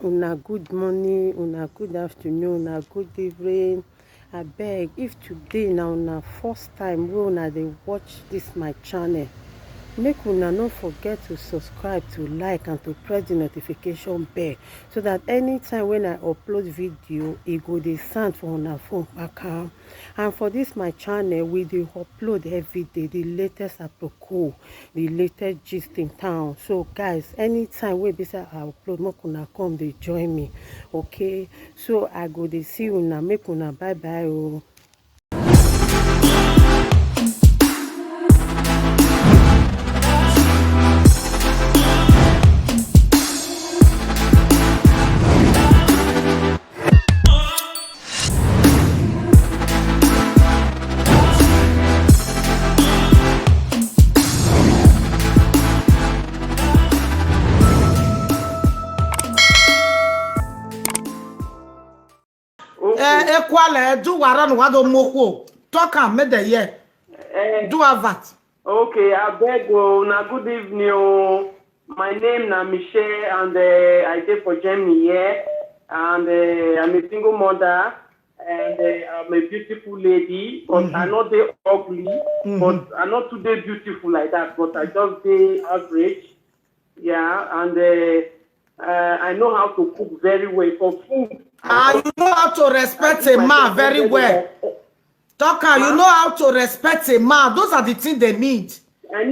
Una good morning, una good afternoon, una good evening. Abeg, if today na una first time wey una dey watch this my channel, make una no forget to subscribe, to like and to press the notification bell so that anytime when I upload video e go dey sound for una phone kpakam. And for this my channel, we dey upload everyday the latest aproko, the latest gist in town. So guys, anytime wey be say I upload, make una come dey join me, okay? So I go dey see una, make una bye bye oh. Equal do waran wado moko talk am make the year do avat. Okay, I beg na good evening oh. My name na Michelle and I dey for Germany here, and I'm a single mother and I'm a beautiful lady, but I not dey ugly, but I not too dey beautiful like that, but I just dey average. Yeah, and I know how to cook very well for food. You know how to respect a man very well. Talker, you know how to respect a man. Those are the things they need. I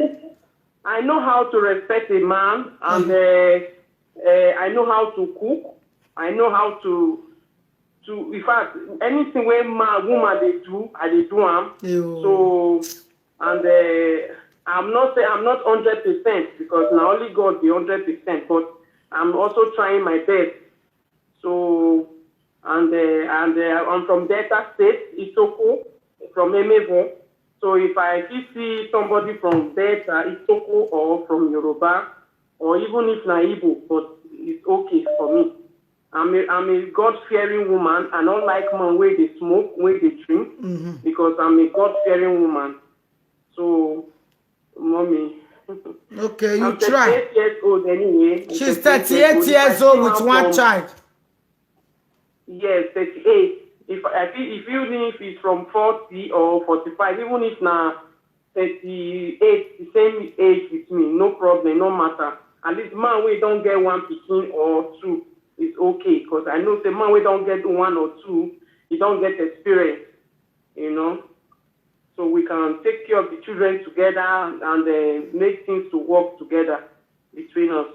know how to respect a man, and I know how to cook. I know how to in fact, anything where woman they do, I they do them. So, and I'm not 100% because now only God be 100%, but I'm also trying my best. So, and I'm from Delta State, Isoko, from Emevo. So if I see somebody from Delta, Isoko, or from Yoruba, or even if na Igbo, but it's okay for me. I'm a God-fearing woman. I don't like man where they smoke, where they drink, because I'm a God-fearing woman. So, mommy. Okay, you I'm try. 38 years old anyway. She's 38 years old with one child. Yes, 38. Even if it's from 40 or 45, even if now 38, the same age with me, no problem, no matter. At least man we don't get one pikin or two, it's okay. Because I know the man we don't get one or two, he don't get experience, you know. So we can take care of the children together and make things to work together between us.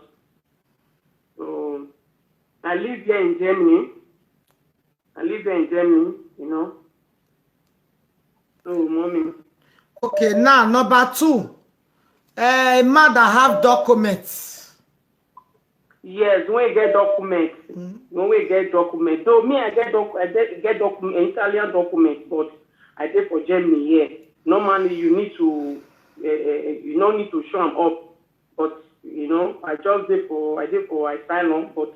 So I live here in Germany. You know. So, mommy. Okay, now number 2. A man that have documents. Yes, when we get documents. When we get documents. Though me, I get document, Italian documents, but I did for Germany here. Normally, you need to, you don't need to show them up. But, you know, I did for asylum, but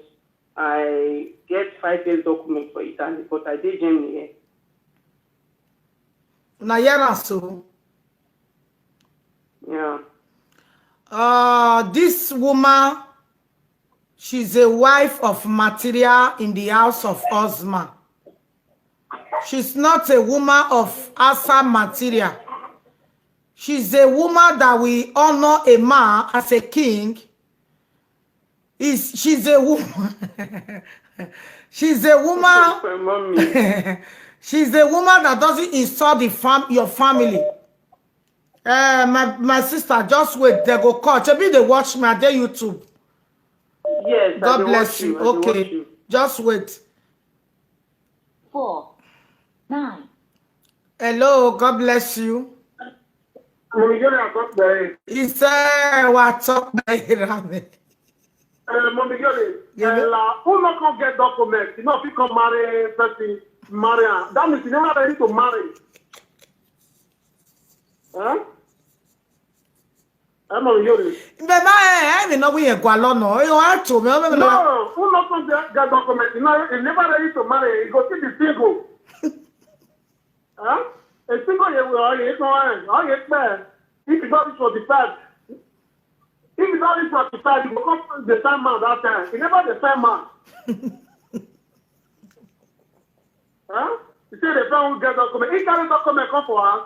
I get 5 years document for Italy, but I did Germany here. Now, so. Yeah. This woman, she's a wife of material in the house of Osman. She's not a woman of Asa material. She's a woman that we honor a man as a king. She's a woman. She's a woman. She's a woman that doesn't insult your family. My sister, just wait. They go call. Maybe they watch me at their YouTube. Yes. God bless you. Okay. Just wait. 4, 9. Hello. God bless you. He said, "What's up, Mommy, who not can get documents? You know, if you can marry person, marry. That means you never ready to marry. Huh? I'm not hearing. I know we are going no. You are to me. No, who not can get documents? You know, you never ready to marry. You go see the single. Huh? A single you will. You know, all you expect. If you don't reach for the fact, if you don't reach for the fact, you will come the same man that time. You never the same man. Huh? You say the friend will get document. He carry document come for us.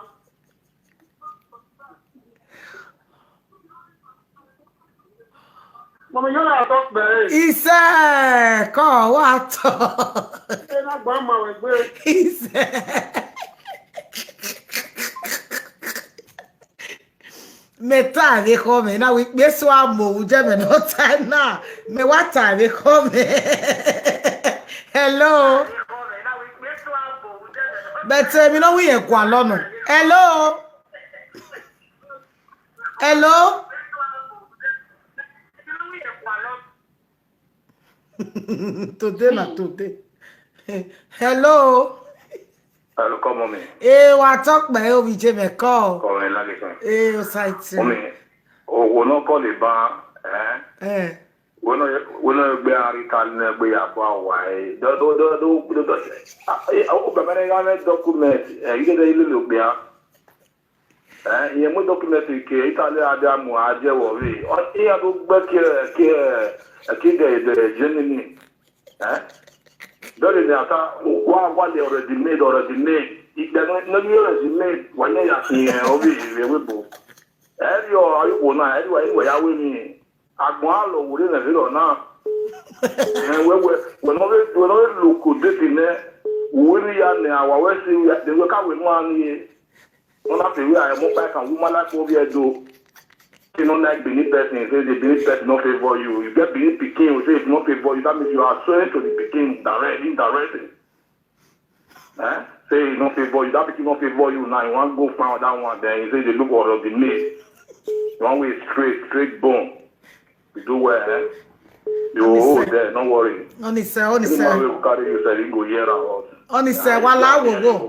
Mommy, you're not talk about He said, "Call what?" Hey, not grandma was good. He said, "Me time they come now. We so amo uje me no time now. Me what time they come? Hello." But me no we e kwa lo no. Hello. Hello. Today na today. Hello. Hello, come on, me. Wa talk by o bi je me call. Come on, like that. O site. Come on. O no call the bar, eh? We no be ari kan na be ya ba wa. Do. O be me ga me document. You get the little be ya. Ye mo document ke Italy ada mu aje wo we. O ya do gbe ke the Germany. That is what they already made. If they're not already made, when they are here, obviously, we will. Every or you will not, anyway, I will mean. Agualo wouldn't have it or not. And when we look good in there, we are now, they look out with 1 year. One after we are more back and woman like what we do. You don't like beneath person, say the beneath person not favor you. You get beneath Peking, you say it's not favor you, that means you are swearing to the Peking indirectly. Say it's not favor you, that Peking not favor you now. You want to go find that one, then you say they look out of the made. You want way straight bone. You do well, You there, don't worry. Only sir. You carry you say you go here or Only say wala wo.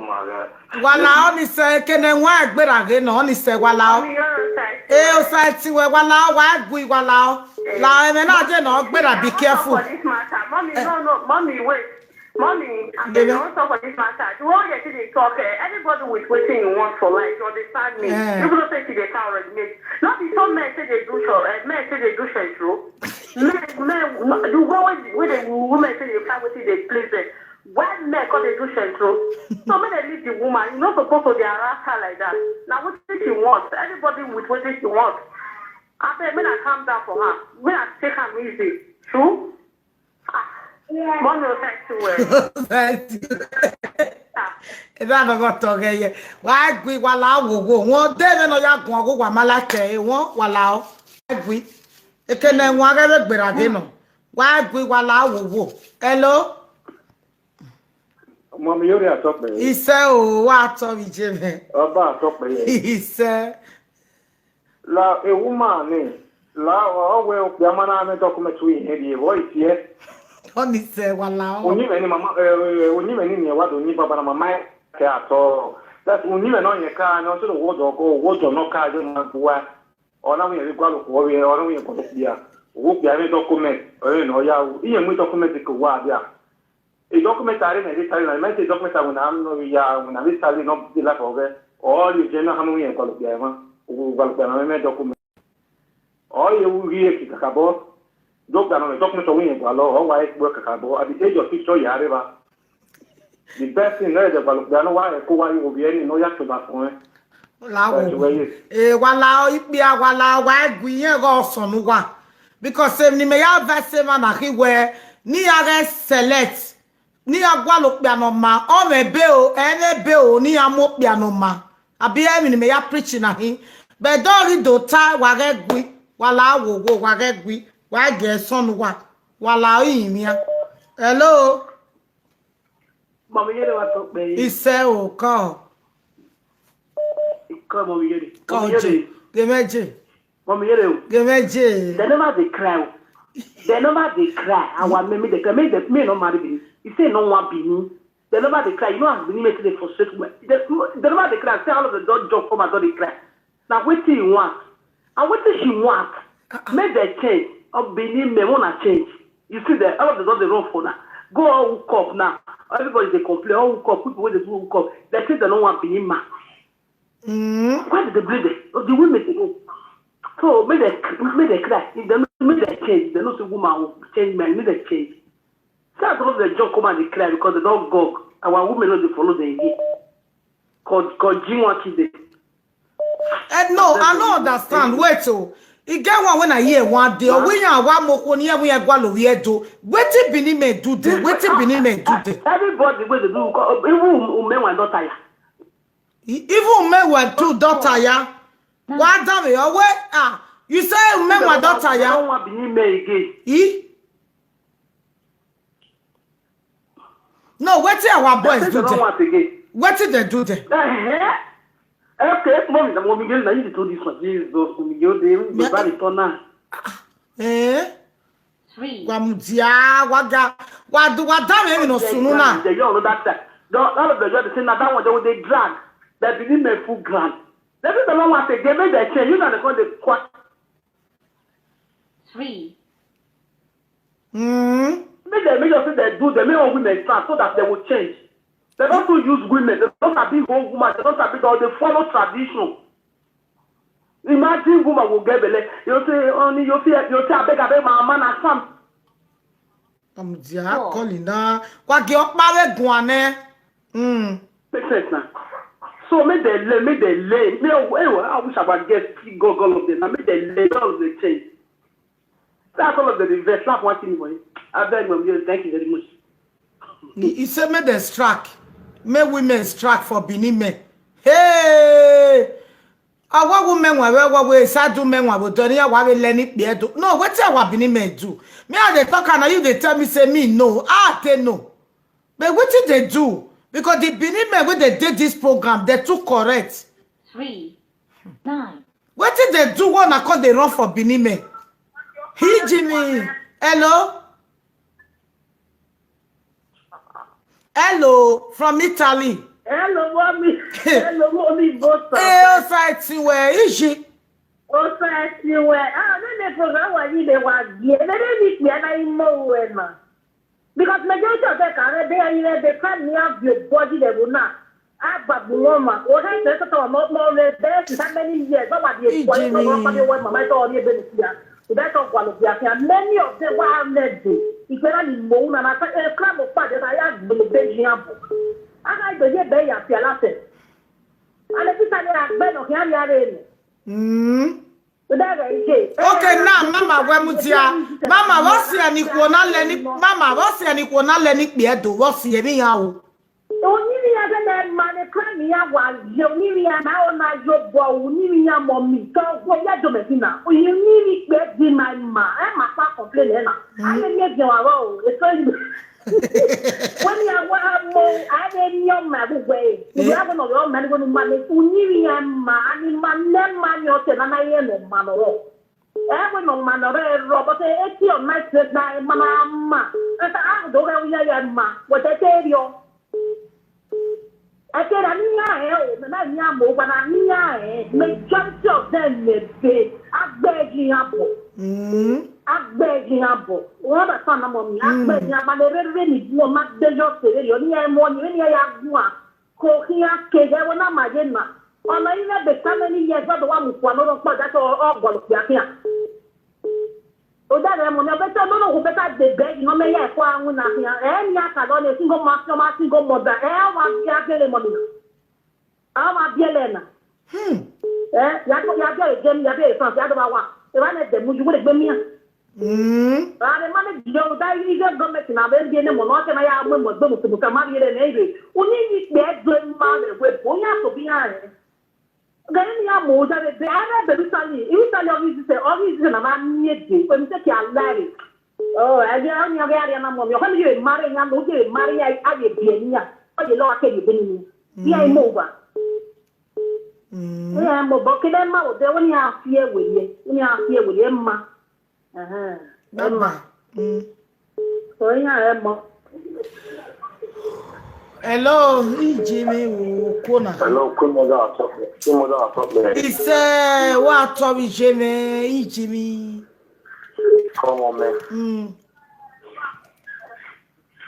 Wala only say kene wa agbera no only say wala. O say ti we wala wa gui wala. La me na je no agbera be careful. Mommy, no, mommy, wait. Mommy, I don't talk about this matter. You all get to talk. Everybody with waiting you want for life. You understand me? People don't say they can't resonate. Not the some men say they do show. Men say they do show true. Men, you go with the women say they can't wait till they please them. Why men call they do show true? So when they leave the woman, you're not supposed to be harass her like that. Now what she wants? Everybody with what she wants. After when I calm down for her, when I take her easy, true. Mommy will say to her. Eba no go talk here. Wa gui wala wo. Won de no ya gun go wa malake won wala o. Gui. Ekene won ga gbera ge no. Wa gui wala wo. Hello. Mommy, you're a talk me. Ise o wa to mi je me. Oba talk me. Ise. La a woman la o we o yamana me document we here voice here. Only say wala o. Oni me ni mama oni me ni wa do ni baba na mama ke ato. That oni me no ye ka no so wo do no ka je ma buwa. Ona we ye gwa lo ko we ona we ko bia. Wo bia me document e no ya wo. Iye mu document ko wa bia. E document are me tell na me document na na no ya na we tell no bi la ko ge. O ye je na hanu ye ko bia ma. Wo gwa lo me document. O ye wu ri ki ka bo. Doctor, no, document so we o why work akabo at the age of 6 years areba. The best thing is that no why ko why you be any no ya to that one. La wo. Wala o ipia wala wa gwiyen go sonu wa. Because ni me ya verse ma na kiwe ni are select ni agwa lo pia no ma o me be o ene be o ni amo pia no ma. Abi e ni me ya preach na hin. But don't read do ta wa ge gwi wala wo wa ge gwi. Why get son wala imia? Hello. Mommy, you know what talk me. He said, "Oh, call. Come, mommy, you Call J. Give me J. Mommy, you know. Give me J. They never they cry. They never they cry. I want me they cry. Me no marry me. You say no one be me. They never they cry. You know I'm being made to frustrate me. They never they cry. Say all of the job for my God they cry. Now what do you want? And what does she want? Make the change. Of Benin, me wanna change. You see that all of the doors they run for now. Go all hook up now. Everybody they complain. All hook up. People when they do hook up, they say they don't want Benin man. Why did they breed it? The women they go. So make they cry. If they make they change, they know the woman will change man. Make they change. some of the junk come and declare because they don't go. Our women don't follow the idea. Cause Jim want to. No, I don't understand. Wait, so you get one when I hear one day. When you are one more, when you are going to do. What did Benin me do? What did Benin me do? Everybody will do. Even men want daughter. Even men want two daughter ya. What damn it? Wait, you say men want daughter ya? Don't want Benin me again. No, what did our boys do? Don't want again. What did they do there? Okay, mom, the mommy girl, I need to do this one. Jesus, the body turn. Guamutia, what damn no sooner. The young that all of the judges say that one they drag. That didn't make full grant. That is the one what they gave me the change. You know the quack. 3. Make them make sure they do the men or women start so that they will change. They don't use women. They don't have big old woman. They don't have big. They follow tradition. Imagine woman will get belly. You say only you say I beg my man and some. Calling now. What get up my guane? Makes sense now. So make they lay. I wish I would get all of them. I make they lay all of the change. That's all of the reverse. Not one thing for you. I beg you. Thank you very much. He said me the strike. Me women strike for Benin men. Hey! Our women were sad men were doing ya were learning there do. No, what our Benin men do? Me are they talk and you they tell me say me no. They know. But what did they do? Because the Benin men when they did this program, they too correct. 3. 9. What did they do when I call they run for Benin men? He Jimmy. Hello? Hello, from Italy. Hello, mommy. Hello, mommy. Both. Hey, where is she? Oh, where? Then the program was in the one. They didn't meet me, and I know where, man. Because majority of the car, they can't have your body, they will not. But woman, what I said to more there is how many years? Nobody is going to go my daughter. That's all one of the many of them were led to. If you're in moon and I say a club of fathers, I have the Belgian. I go get Bay at your last. And if it's a bed of Yari. Okay, now, Mama, Wamutia. Mama, what's your Nikona Lenny? Mama, what's your Nikona Lenny? What's your meow? Only the man crying me out while you need me and now my job, you need me and mommy. So, what you're doing now? You need me to be my ma. I'm a papa complaining. I didn't get your role. It's when you are more, I didn't know my way. You have no man going to manage. You need me and man, man, you're telling I am a man or every no man or Robert, it's your nice mamma. And I don't know your ma. What I tell you. I said, I'm not but I'm majority of them may I beg you I beg you what a son of me, I beg you, but they really do not dangerous to you. Near morning, when you have one, cooking a cake, I will not my dinner. Or maybe the family years, not the one who want to that's all going to be here. Oh, that I'm on a better no who better the beg, no may I find one of here. And yet, I don't a single master, my single mother. I want to money. I want to Elena. Yaga, Jim, Yaga, from the other one. If I let them, would you would have been here? I manage your diary government in our Indian monarch, and I am going to come out here in Navy. Only this bad good mother with Boya to be behind. Then you are more than the other Italy. You say, all these in a man near you when you take your lady. Oh, I get on your very number. You're going to marry and I'm going to marry. I get Bienia. Oh, you know, I can't be. Yeah, I'm over. Yeah, I'm over. Can I know that when you are here with you? When you are here with Emma. Emma. So, yeah, Emma. Hello, Jimmy. Hello, He said, what are Jimmy? Jimmy. Come on, man.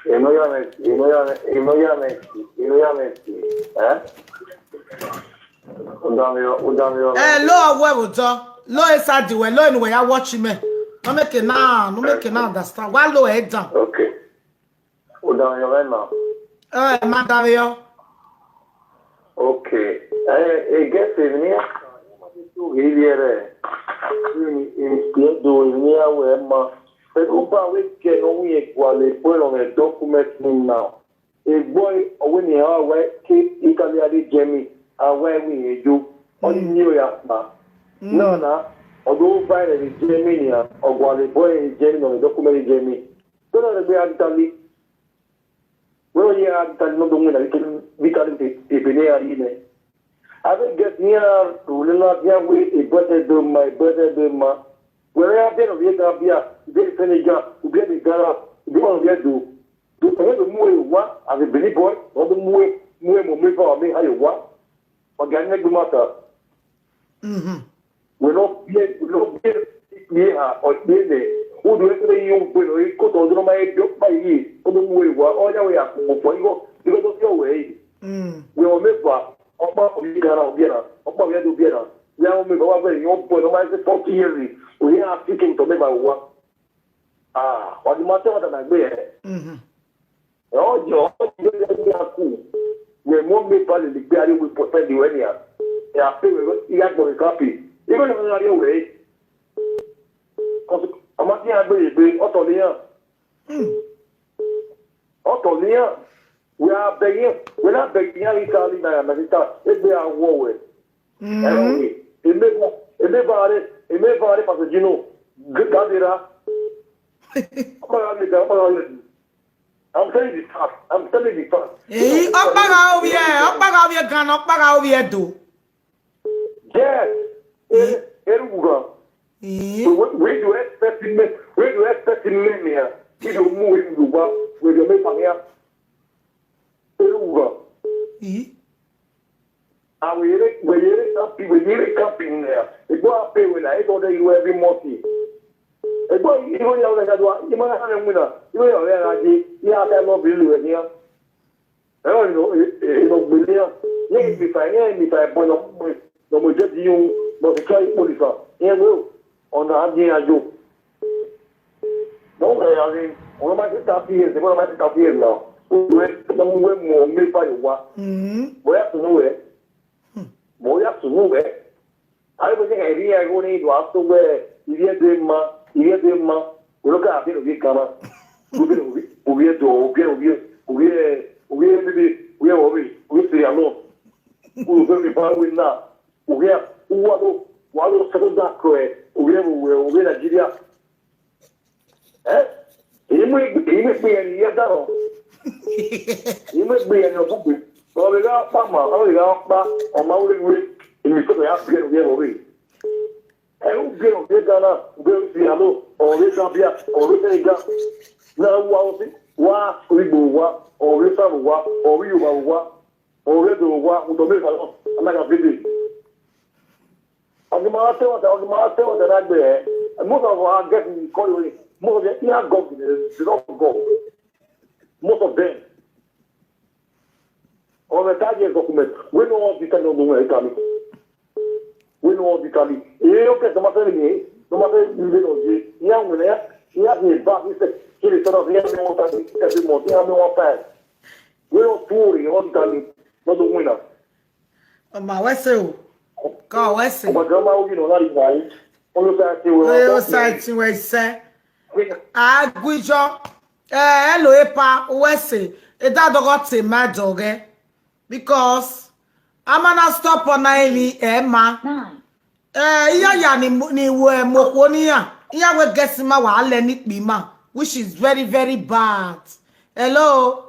You know your messy. Eh? Hello, where was Lo is at the way, lo anyway, I watch me. No make it now understand. Why low head down? Okay. Uda yovena. Madavio. Okay. Guess even here. In do near where ma. But Uba we can only equal on a document now. A boy when you are away, keep Italy Jamie, away we do. On New York, no. Although by the Jamie or while the boy is Jamie on the document Jamie. Don't know the Italy. Well, yeah, I'm not doing it. We can't be a I will get near to Lila with a better do my better do my. Where I did of Yagabia, very funny job, to get the girl, do what we do. To have the more what as a Billy boy, or the more for me, how you what? Or get the matter. We're not here or here. Who do you when you go to my job by ye? Or the way, all the way up for you, you go your way. We will make what? Ọ̀pọ̀ ìgbàra òbíẹ̀rà ọ̀pọ̀ ìyẹ́dù òbíẹ̀rà bí àwọn ọmọ ìgbàwà bẹ̀rẹ̀ yóò bọ̀ ẹ̀nà máa ń ṣe 40 years òye náà fíkì tó mẹ́bà wá ọdún máa tẹ́wọ̀n tàbí gbé ẹ̀ ọjọ́ ìgbẹ́ àkú wẹ̀ mọ́ mẹ́fà lè gbé aríwé pọ̀fẹ́ di wẹ́nìyà ẹ̀ àpé ìyá gbọ̀rẹ̀ kápì ìgbẹ́ ní ọ̀rẹ́ àríwé ọmọ tí a gbé ìgbé ọ̀tọ̀ níyàn we are begging, we're not begging Italy, America, if they are war. Anyway, it may vary, Pasagino, good Gadira. I'm telling you the fact. Opagavia can Opagavia do. Yes, Eruga. We do expect him here. We don't move him to work with your main here. And we're camping there. They go up pay when I go there you every month. They go even you might have a winner. You know, believe here. I don't know, believe. If I point up, no more just you, but the try police. Here will on the idea you. No, I mean, one of my top years, one of my top years now. We have to know it. I was thinking, I go need to ask to where you hear them, we look at it, we come up. We are see alone. We will be fine with now. We have one second dark cray, we have Nigeria. Eh? He may be a year down. You must be in your book. Well, we got Pama, only got back on my way. In the city, I have to get away. I don't get on Ghana, go see hello, or we can't be up, or we say, now, what we do, what, or we have what, or we will what, or we do what, we don't make a lot. I'm not a busy. On the master, that I bear, and most of our getting called most of the inner government, they don't go. Most of them. On the target document, we know what we can do in Italy. We know what Italy. You get the matter in me, no matter you young when he has me back, he said, he is sort of the every month, he has me one pass. We don't worry on Italy, not the winner. My Wessel, go Wessel. But Grandma, you know, not in right. On the side, we say, good job. Hello, Epa, Wessel. That got a mad dog, because I'm gonna stop on Emma. Ni Mokonia. Iya we guess ma wa let me ma, which is very, very bad. Hello.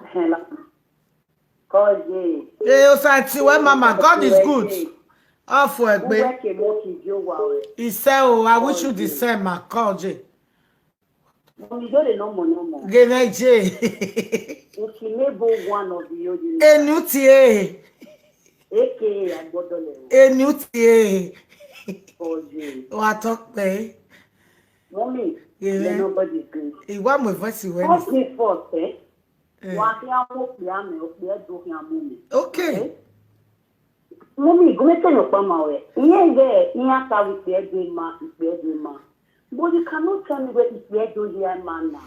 God, Mama, God is good. Oh, for a he said, oh, I wish you the same, ma. God, J. No more. Give me J. If you never one of the Enutie. AKA, I got the Enutie. What talk, babe? Mommy, nobody's good. He want my voice when first thing first, eh? Okay. Mommy, go make your mama way. Here, can we ma. But you cannot tell me where it's where do here, man now.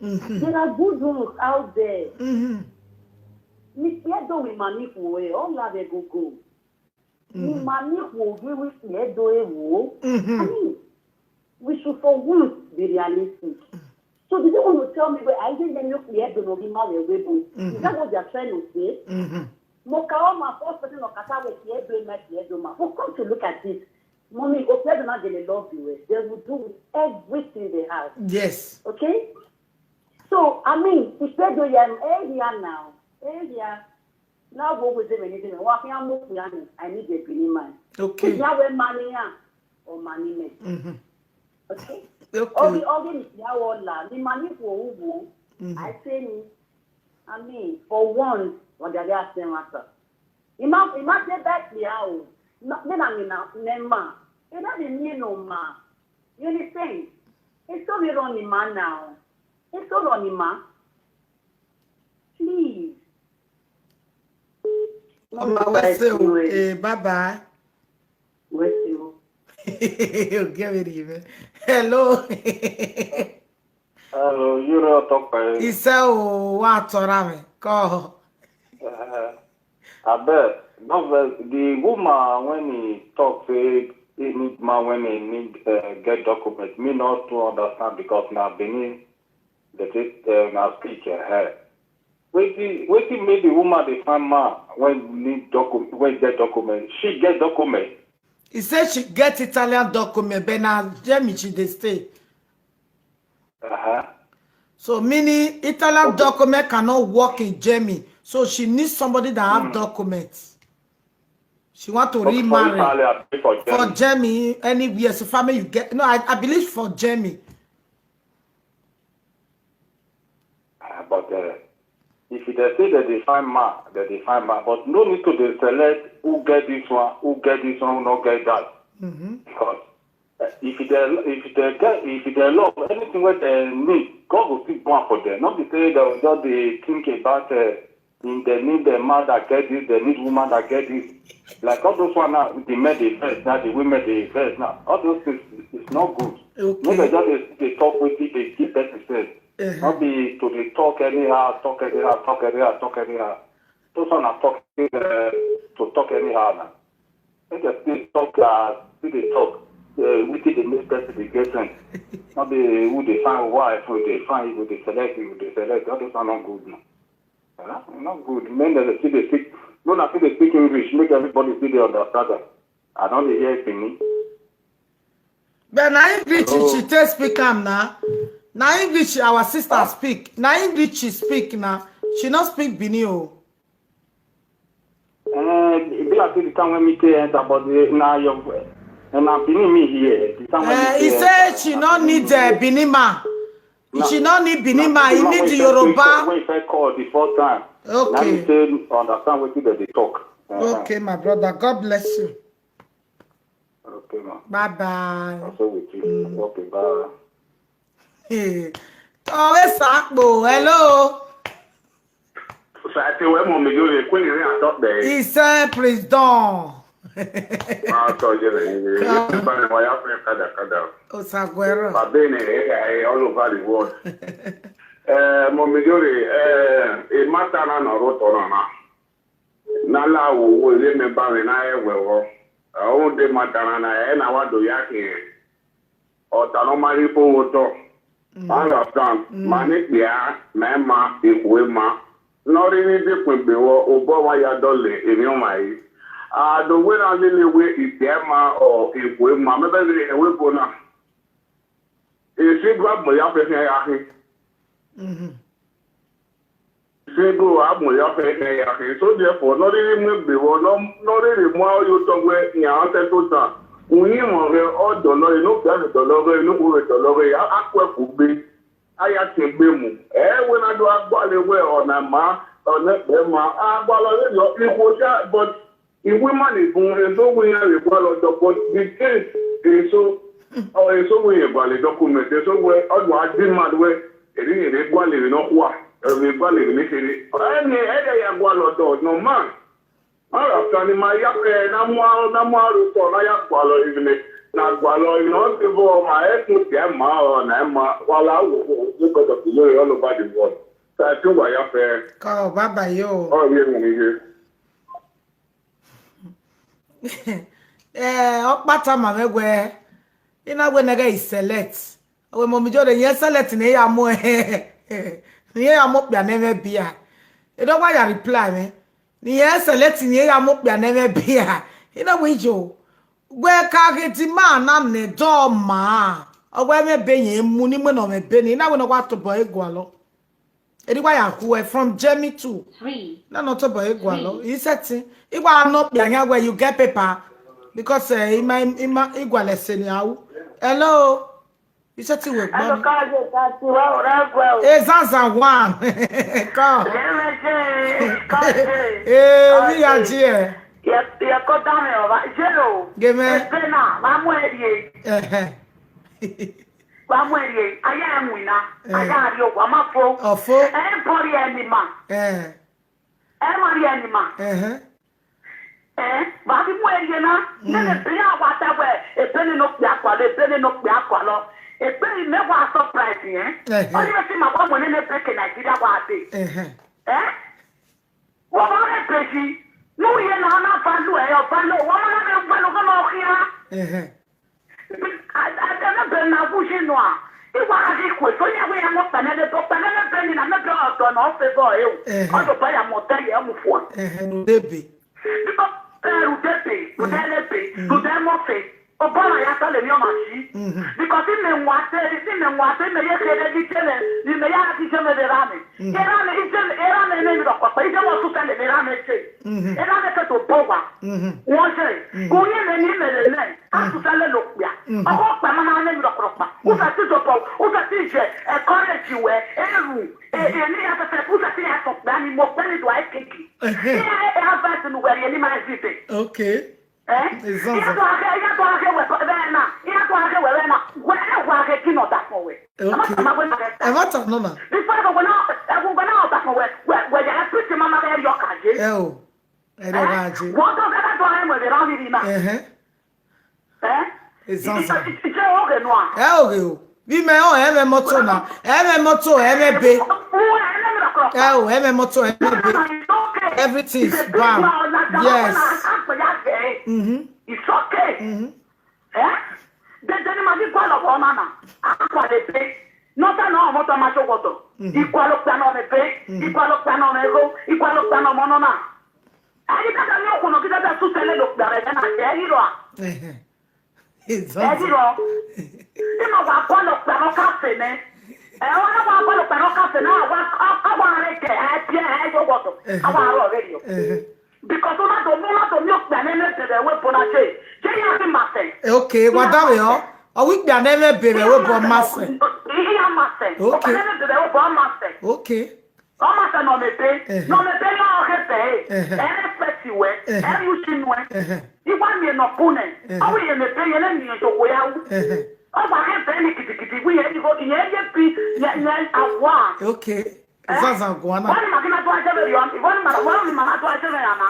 There are good ones out there. Me do we manip we all have a go. Me manip we with do I mean, we should for once be realistic. So do you want to tell me where I didn't know we had to be married? Is that what they are trying to say? Mokaoma, first person of Kata with Yedoma. Who come to look at this? Mommy, if they're not going to love you, they will do everything they have. Yes. Okay? So, I mean, if they do area now, now go with them anything. I need a penny man. Okay. Now we're money or money. Okay? Okay. All the organ is now all the money for who? I say, I mean, for once, what they're saying, you must get back the house. Not then I mean, Nema. It doesn't mean no ma. You understand? It's so on the man now. It's so on the man. Please. Bye bye. Where's you? Give it even. Hello. Hello, you're talking. He said, what are call? I bet. No, the woman when he talks, he need man when he need get documents. Me not to understand because now Benin, now speak her. Waiting make the woman the find man when need document when get documents. She get documents. He said she get Italian document, but now Germany she dey stay. So meaning Italian document cannot work in Germany. So she needs somebody that have documents. She want to remarry for Germany anywhere. So family you get. No, I believe for Germany. But if they say that they find man, but no need to select who get this one, who not get that. Because if they love anything what they need, God will still born for them. Not to say that just they think about they need the man that get this, they need woman that get this. Like all those one now, the men they first, now the women they first now. All those things is not good. Okay. Maybe just they talk with it, they keep that themselves. Not be to the talk anyhow. Those one are talking to talk anyhow now. They just still talk, they talk. We think the next person they get them. Not be who they find wife, who they find, who they select. All those are not good now. Not good. Men that see they speak, don't have to speak English. Make everybody see they understand them. I don't hear it me. But now English she take speak now. Now English our sister speak. Now English she speak now. She not speak Binio. It be like the time when me enter, but now you're and I'm Benin me here. He said she not need Binima. She not need Binima. He need the Yoruba. When I call the first time. Okay. Now you say understand what they talk. Okay, my brother. God bless you. Okay, ma. Bye bye. Also with you. Okay, bye. Oh, it's Akbo. Hello. He said, please don't. Osaguero. All over the world. Momidori, a matana no rotorana. Nala wo le me ba me na ewewo. O de matana na e na wa do yake. O ta no mari po woto. Understand? Mani ya na ma ikwe ma. No really dey pe wo obo wa ya dole emi o mai. The way I live away is Yama or if we remember the way for now. If you grab my up in so therefore, not really not really more you talk where you are to we all don't know, no dollar, no dollar, aqua could be. I have to be when I do a body way on a ma or not, but if women is born, so we have a ball of the case is so we have a document, so where I demand where it is a quality, not what a quality. Any other one no man. I have done my yap and I'm one to I have quality. na gwalo no people my ethnic ma or na ma wala wo because of the all over the world. So I think why fair. Ko baba yo. Oh yeah Okpata ma megwe. Ina gwe na ga select. We mo mi jo de yen select na ya mo ni ya mo pia na me bia. E do gwa ya reply me. Ni yen select ni ya mo pia na me bia. Ina we jo. Gwe ka geti ma na ne do ma. Ogwe me be yen mu ni mo no me be ni. Ina we no gwa to boy gwalo. E di gwa ya ku from Jamie to 3. na no to boy gwalo. He said igwa no pia nya where you get paper because ima igwa lesson yawo. Hello. You said you were born. Zanza one. Come. We are here. Give me. Babi mu eye na ne bia wata we e beni no pia kwalo e beni me wa surprise yen o ni si ma kwa mo ne break Nigeria wa ate wo ma ne peji no ye na value e o value wo ma na value ko no khia ada be na buji no a e wa ri ko so ya we ya mo panele beni na me do to no fe go e o do ba ya mo ta ya mu fo baby Obama ya tell me on because in the water me ye kere di tele ni me ya ti tele de rame era me ni do papa ije wo su tele de rame che era me ke to bowa wo se ko ye me ni me le a su tele lo pia o pa ma na ni do kropa o sa ti to po o sa ti je e courage we eru ni ya ta pu sa ti ya to da ni mo pe ni do ai keki e ha ba tu we ni ma zite okay everything is bam. Yes. It's okay. Then ma di kwalo ko mama. Akwa de pe. Nota no mo to ma so goto. Ikwalo plano me pe, ikwalo plano me go, ikwalo plano mo no na. Ari ka no ko no ki da su tele do da re na e hiro a. Hiro. Ti mo wa kwalo plano cafe ne. Ona wa kwalo plano cafe na wa re ke e go goto. Awa ro radio. Because una do milk na nene bebe we bonache. Je ya bi mase. Okay, what that we all? A week na nene bebe we bon mase. Iya mase. Okay. Nene bebe we bon mase. Okay. O mase no me pe no o hepe. Respect we. You chinwe. Iwa mi no pune. O we me pe ye na mi to ko ya wu. O ba hepe ni kitikiti we ye go ye pi ye awa. Okay. Zaza guana. Wani makina to ajebe yon. Wani mama to ajebe yana.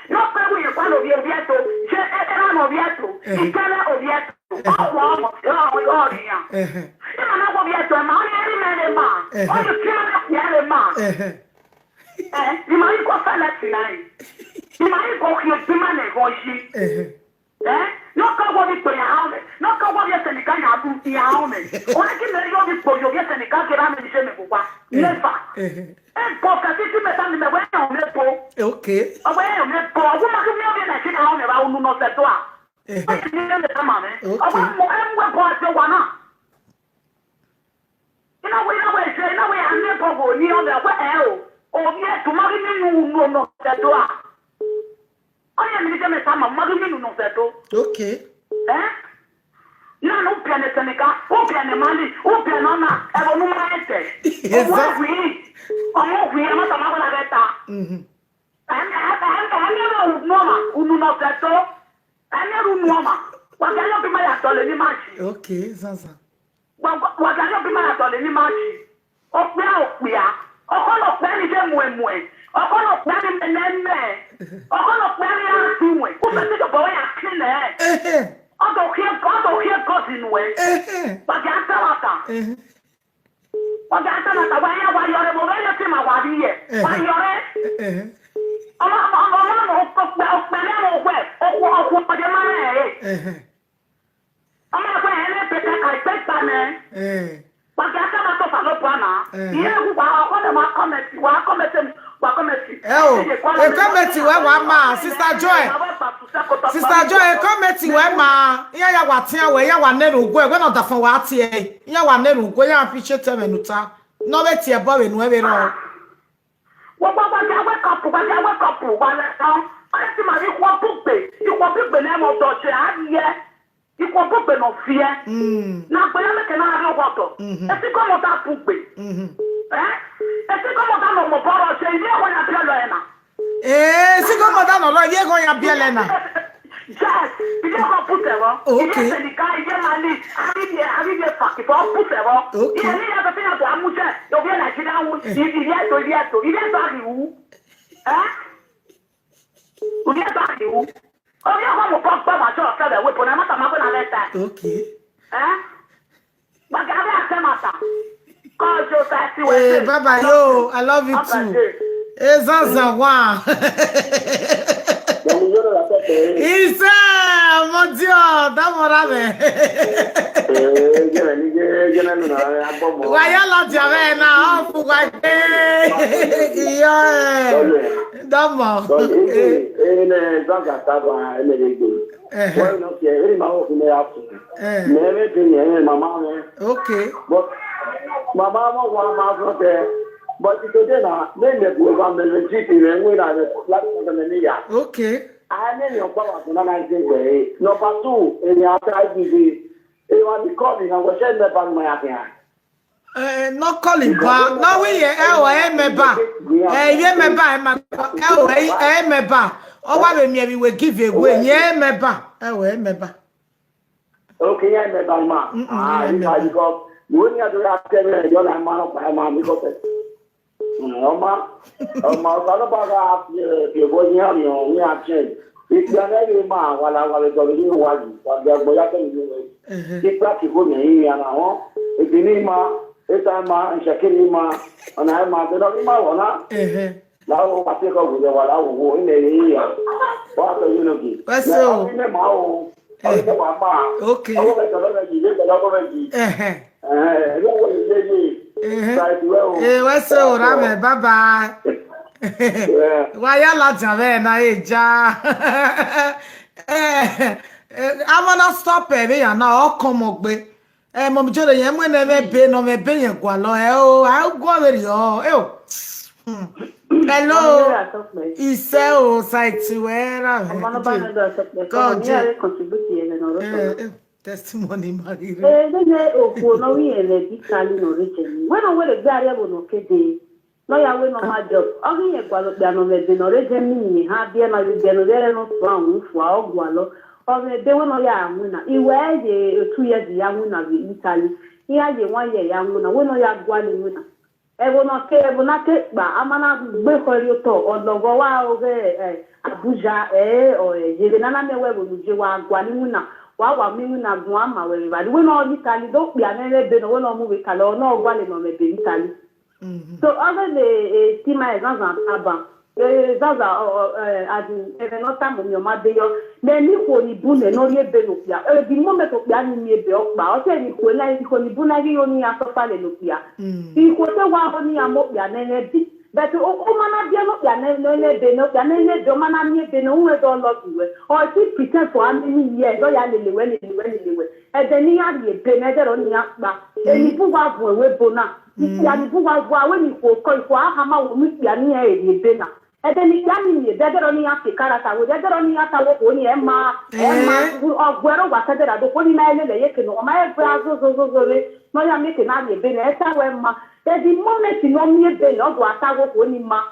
No pe we ye kwalo bi obieto. Je era no obieto. Ikele obieto. Owo o ri ya. Ina na go obieto ma oni eri mele ma. O you kill me yele ma. Ni ma iko fala tinai. Ni ma iko ki ma ne go shi. No ka go bi to ya hawe. No ka go bi senika ya bu ti ya hawe. O na ki me yo bi po yo bi senika ke ra me je me bugba. Never. Porque si tú me estás diciendo, bueno, me po. Okay. Bueno, me po. Alguna que me viene a decir, no me va uno no se toa. Okay. Okay. Non, non piano Seneca, o piano Mali, o piano Anna, e non mette. Esatto. Qui, ma stava la retta. Non detto, un uomo. Guardate prima la tolle di Maci. Okay, Zaza. Guardate prima la tolle di Maci. O quia. O quello per i mue. O quello per i menemme. O quello per i altri. O per i poi a clean. O But you tell us. But you tell us why you're moving your team about here. Why you're Sister Joy, committee where ma, ya watia where ya waneru gwe, when not the phone watie, ya waneru gwe, ya appreciate menuta, no betia boy in where no. What wake up, while I see my equal book, you will pick the name of Dodge, you will book the no fear. Now, but I can have water. If you come with that book, if you come with that no power, say, yeah, when I tell Lena. Si come down, no, you're going to be Lena. Yes, you don't put them on. Okay. The guy, you're my lead. I need a fucking put them on. Okay. You need to feel that much. You'll be like, you know, you get to. Eh? You get back you. Oh, you're going to pop my job, tell the weapon. I'm not going to let that. Okay. Eh? But I have a matter. Call your taxi. Hey, bye-bye, yo. I love you too. Hey, Zaza, wow. Isa, mon Dieu, d'amorame. Waya la jave na ofu kwa yo. Damo. Ene zanga taba ene lego. Why not here? Ene ma ofu me afu. Neme pe mama me. Okay. But mama mo wa ma so te. But today na name go va me le jipi me we na the platform me ya. Okay. I name your power to na way. Number 2, in the outside TV, you want to call me and go send me back my account. Not calling back. No, we me back. Yeah, me back. Me back. Oh, what we will give away. Yeah, me back. Me back. Okay, yeah, me back, ma. Because you only have to ask them, you're not man of my mom, because ma, about your boy, you are changed. If you are very man, while I was going to do what they are going to do, keep practical me and I if you need ma, it's a man, and Shakini ma, and I am not ma, now I take over the while I will go in the area. What are you looking? What's so? Okay. What's so, Rame? Bye bye. Why you la jave na eja? I wanna stop it. We are now come ogbe. Mom Jole, you when never be no me be yen kwa lo. I go very oh. Hello. Iseo site where? God, testimony, Marie. When I wear a variable no kid. No, I will not my job. Only a guano no regime, have been my general from for gualo, or the day when I am winner. He wears a 2 years young winner in Italy. He has a 1 year young winner. When I have one winner. I will not care, but I'm not wait for you talk or the go out Abuja, or Jevenana Web with Jewa Guanimuna. While me na Guama, where we know Italy don't be an been one or movie color, no one in Italy. So other the team is not Abba. Zaza as in no time on your mother. Then you will be boon and only Benopia. The moment of Yanni may be up, but I'll tell you when I Bunagi only after Palenopia. He was a one only a mopia and but Omana Diano, Beno, Domana, Beno, don't love you. Or she pretend for how many years, or Yanni when anyway. And then he had a penether on the Akba. And he put out for Webona. Yani buwa when you go kwa hama umiti yani e bena. And then he can me better only after character with better only after what only Emma or where was said that the only man you can know my brazos no ya make an idea bena Emma. There's the moment you know me bena or what I was only ma.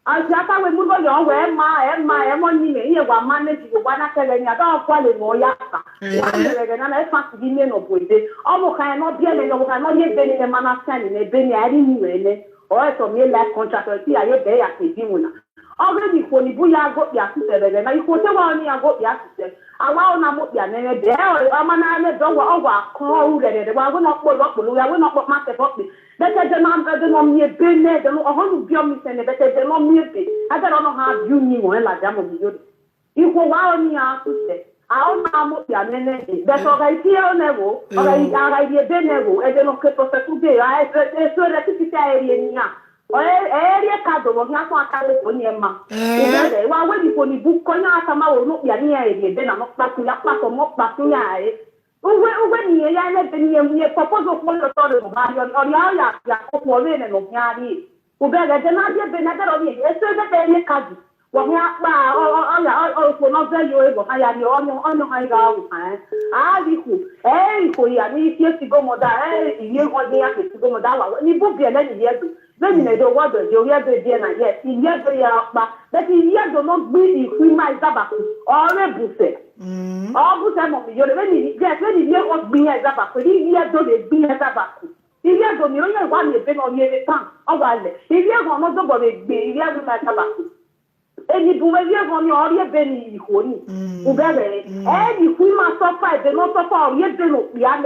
As I will move on where Emma here one manage you one after any other quality more yaka. And I fancy me no boy. Almost cannot be any no cannot yet be a man standing a penny I didn't or to me like contract or see I bet I can do. already for the buya got ya sister na you ko se wa ni got ya sister awa na mo ya ne de o amana le do wa o wa ko u de wa we no po lo ya we no po ma se po be de na de no mi be ne de no o ho bi o mi se ne be de no mi be ada no ha you ni mo la ja mo mi yo iko wa ni ya sister awo na mo ya ne ne de so ga ti o ne wo o ga di be ne wo e de no ke to se ku de a e so re ti ta eri ni ya area kado wo nya so akale to ni ema e wa we di ko ni bu ko nya aka ma wo no ya ni eri de na no pa ku ya pa so mo pa ku ya e uwe ni ya le de ni e propose ko lo to de mo ba yo ya ko ko le ne no nya ni u be ga de na de na de ro ni e so de ni kado wo nya pa o ko no ze yo e go ha ya ni o ha ga u ha di ku ko ya ni ti si go mo da iye go de ya ti go mo da wa ni bu bi ele ni ye do then you know what do you hear the day na yes in year do ya pa but in year do not be the my zabaku or rebuse buse mo yo when you yes when you hear what be zabaku in year do the be zabaku in year do you know what you be on your pan o wa le in year go no do go be in year do na zabaku eni bu we year go ni o ye be ni iho ni u be be ni ku ma so fa de no so fa o ye be no bia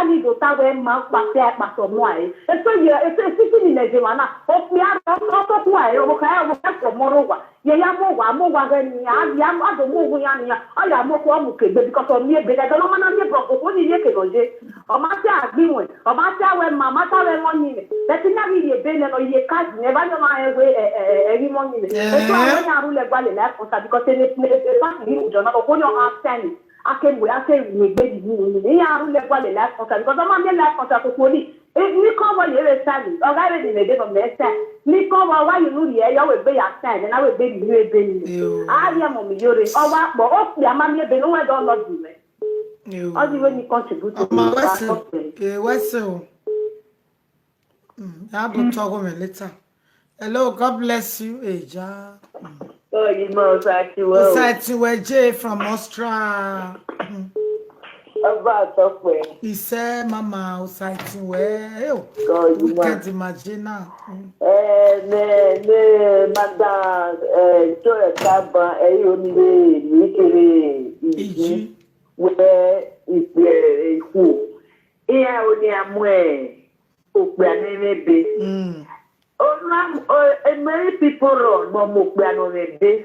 ni do ta we ma pa se pa so mo ai e so ye e so si ni le je wa na o bia no so ku ai o ka ko mo ro wa ye ya mo wa ga ni ya ma do mo hu ya ni ya o ya mo ko mu ke be because o mi e be ga no ma na mi bro ko ni ye ke no je o ma se agbinwe o ma se we ma ta we mo ni le ti na mi ye be le no ye ka ni ba no ma e ri mo ni le e so rule gbale la konsa because ne pas ni jona ko ni o asani akenwe gbe di ni ya rule gbale la konsa because ma me la konsa ko ni ni ko wo ye re sani o ga re ni de from the side ni ko wo wa you no ye yo we gbe ya sani na we gbe di we gbe ni a ri mo mi yore o wa po o fi ama mi ebe no we don lord me o di we ni contribute to the wesel I go talk with me later. Hello, God bless you, Eja. Oh, you know, Osatiwe J from Australia. About software. He said, Mama, Osatiwe. Oh, we can't imagine now. Madam, Joy Kaba, Ayoni, Nikiri, where is the who? Here only am where, Opianebe. Many people run, but Mopianebe.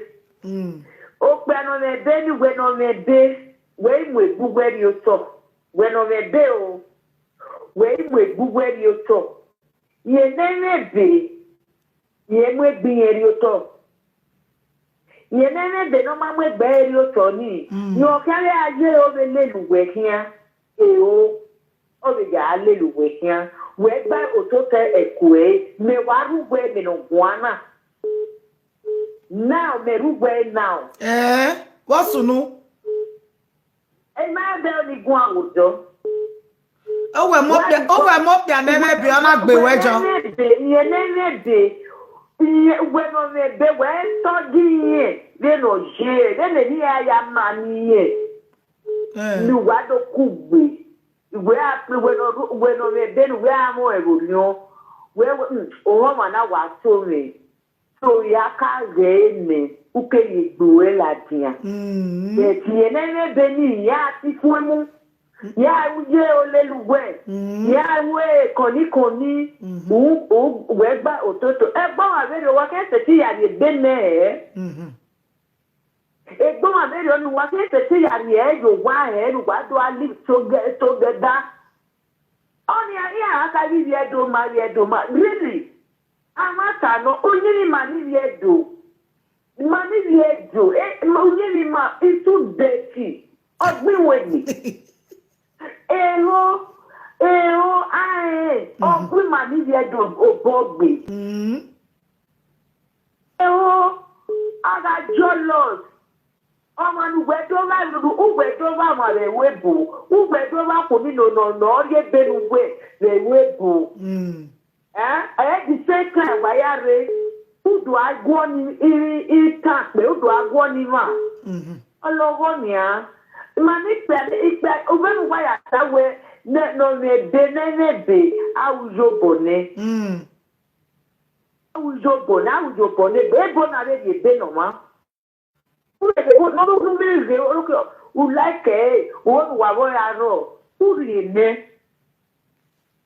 Opianebe, when on a day, when we go where you talk, when on a day, when we go where you talk. Ye never be, ye may be a you talk. Ye never be no man with bear you Tony. You carry a year of a little work here, oh, a little work here. Where by Otote Eque, me waru we no guana. Now, me ruwe now. What's no? A man there ni guan would do. Oh, we're mopped and never be on a bewager. Ye never be. When on the bed, when studying, then no share, then the near young money. No, what do could be? Where when on the bed, where am I going to where woman I was to me. So ya can't get me. Who can you do it like here? Yes, ye never been ya, if women. Ya uje olelu we ya we koni we gba ototo egbon abere wa ke se ti ya le gbe me egbon abere onu wa ke se ti ya le yo wa lu wa do ali to geda oni ya aka bi edo ma really amata no onyiri ma ni edo onyiri ma itu dirty ogbin we ni ọgbìn mà níbi ẹjọ ògbọgbè. Ara jọlọs ọmọ nùgbẹdọba ùgbẹdọba mà rẹ wébù ùgbẹdọba kò ní nọnà ọrẹ bẹnuwẹ rẹ wébù. Di same time wáyà rẹ udù agwọ ni ìtàn pé udù agwọ ni mà. Ọlọ́wọ́ nìyà. Mani ikpe obenu waya tawe no me be awujo bone Ujo bone, bebo na re be no ma. No me u like o wa wo aro. U ri ne.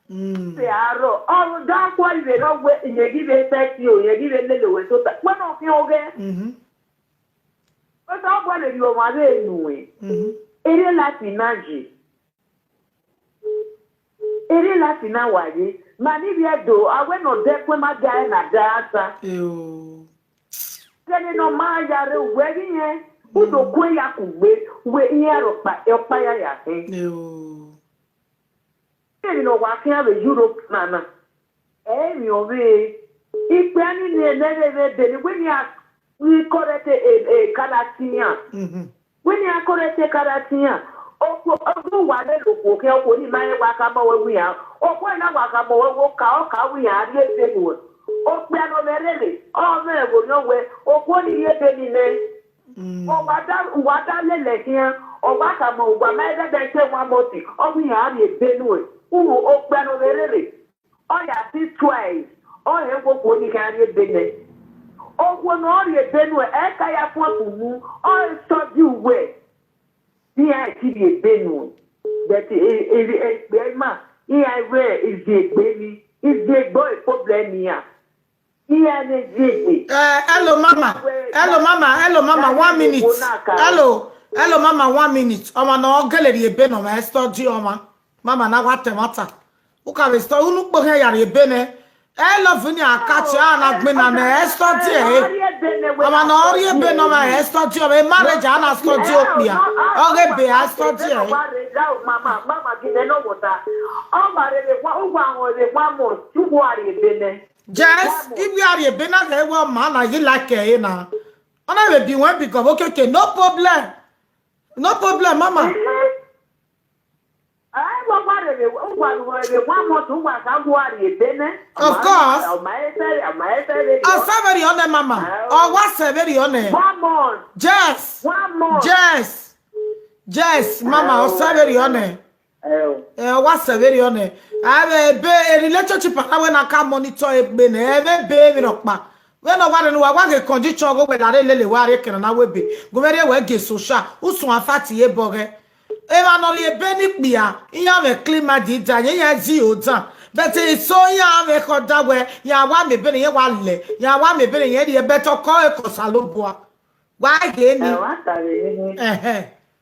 Se aro. O da kwa ile no we ye give set you, ye give le we so ta. When of you oge. But I want to do my way. Ere láti naji. Ere láti na waye. Mani bi edo, awe no de kwe ma ga na data. Kene no ma ya re we yen. Udo kwe ya kugbe, we yen ro pa e pa ya he. Kene no wa kan be Europe na. Mi o we. Ipe ani ne de ni we ni we correct a Caratian. When you are correct a Caratian, oh, one look, okay, only my wakabo we are, or when I wakabo walk out, we are yet anywhere. Oh, piano really, oh, there will no way, or what you penny name. Oh, what I let here, or wakamo, but neither than say one more thing, oh, we are yet anywhere. Oh, piano really. Oh, yeah, see twice. Oh, I hope when you can get business. Oh, when all your benue, I have one all saw you way. Here I see a benue. That is very much. Here I wear is the baby, is the boy problem here. Here is hello, mama. Hello, mama. Hello, mama. 1 minute. Hello. Hello, mama. 1 minute. Oma no gallery e beno ma study oma. Mama na wate mata. Uka we study unu kpo he yare bene. Hello, Vini, I catch you and been an study. I'm an audio been on my study of a marriage and a study of me. Okay, be I study. Mama, didn't know what that. Oh, my, one more, 2 worry, bene. Yes, if we are a bena, they will man, I like a now. And I will be one because okay, no problem. No problem, mama. Of course. Oh, somebody on there, mama. Oh, what's very on there? 1 month. Yes. 1 month. Yes. Yes, mama. Oh, somebody on there. What's very on there? I have a relationship. When I can monitor it, baby, rock ma. When I want to know what a condition go with a lily worry can I will be. Go very well, get so sharp. Who's one fatty a bogey? Evan only a benny beer. You have a climate dita, you have zero done. But it's so young, a hot that way. You want me benny a one lay. You want me benny a better call a cosalubua. Why again?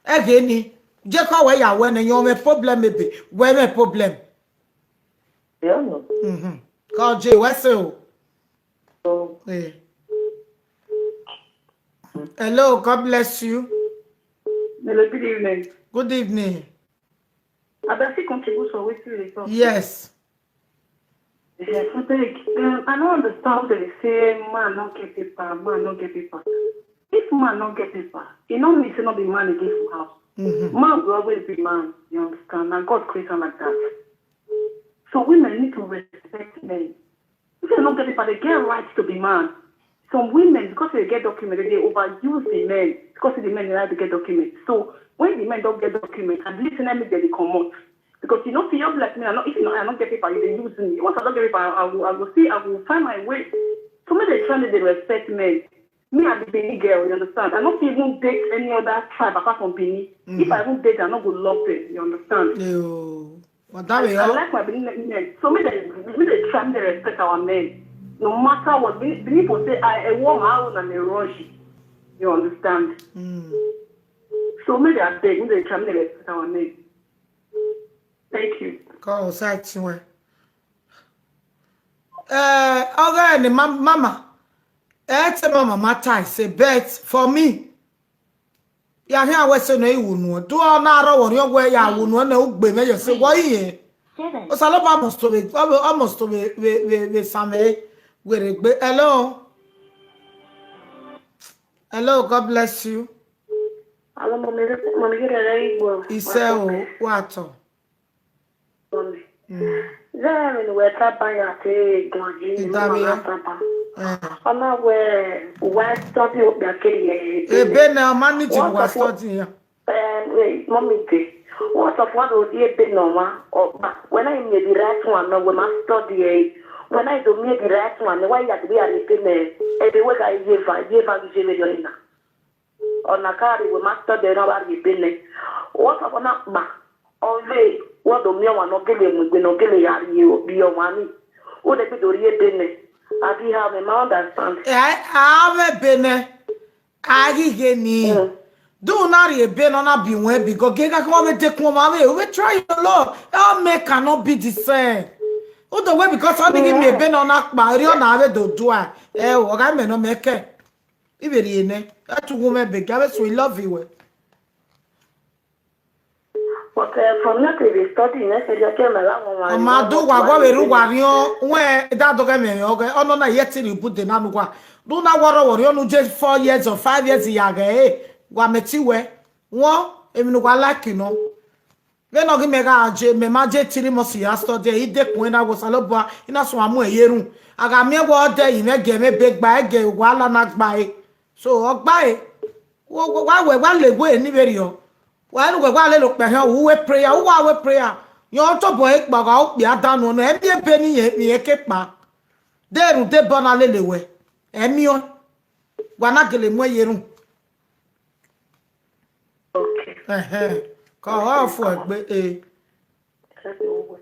Again, just how way I went and you're a problem, maybe. Where a problem? Call J. Wessel. Hello, God bless you. Good evening. Good evening. Abasi contribution with you. Yes. Yes, I don't understand they say man not get paper, man not get paper. If man not get paper, it don't mean to not be man against the house. Man will always be man, you understand? And God created him like that. So women need to respect men. If they don't get paper, they get rights to be man. Some women, because they get documents, they overuse the men because the men like to get documents. So when the men don't get documents, and listen, let me get the common. Because you know, see, you're like me. If I don't get paper, you use me. Once I don't get paper, I will find my way. So when they try to respect men, me and the Benin girl, you understand? I don't even date any other tribe apart from Benin. If I won't date, I'm not going to love them. You understand? No. I like my Benin men. So me they try to respect our men. No matter what, people say, I want my own and they rush. You understand? So maybe I beg, maybe they try to respect our men. Thank you. Go outside somewhere. Okay, mama. It's a mama matter. Say bet for me. Ya here we say no you know. Do na ro won your way ya wonu na ugbe me you say why here. O sa lo ba must to be almost to be family. Hello. Hello, God bless you. Hello, mommy, get ready. Iseo, what? Then we tap by a day, Ona where West study up the key. Ben now managing was studying. Mommy, what of what would you be no one? Or when I may be right one, no, we must study. when I do me the right one, why you have to be a payment? Every week I give $1 on a car with master the number of payment. What about not ma? Only what do me one not giving with no giving you be your money? What if you do your business? I do have a understand. I have been a do not be been on a be when because Gega come and take one away. We try your law. Our make cannot be the same. Oh, the way because I think me been on a barrier now do I. What I may not make it. Even in that woman big, we love you. But from that we study next year came along. Ma do wa we ru wa rion when that do get me okay. Oh no na yet you put the nanu kwa. Do na woro woro no just 4 years or 5 years ya ga wa meti we won emi no kwa like no. We no gi me ga je me ma je tiri mo si yesterday he de kun na go salobo ina so amu eyerun. Aga me wo de yin me ge me big gba ge wa la na gba e. So ogba e. Wa le go e ni very o. Well, we want to look at how we pray, how we pray. You to boy, but out be done on every penny, ye keep back. There, they burn a little way. Emion, one a gilly way you. Okay. Call off for it.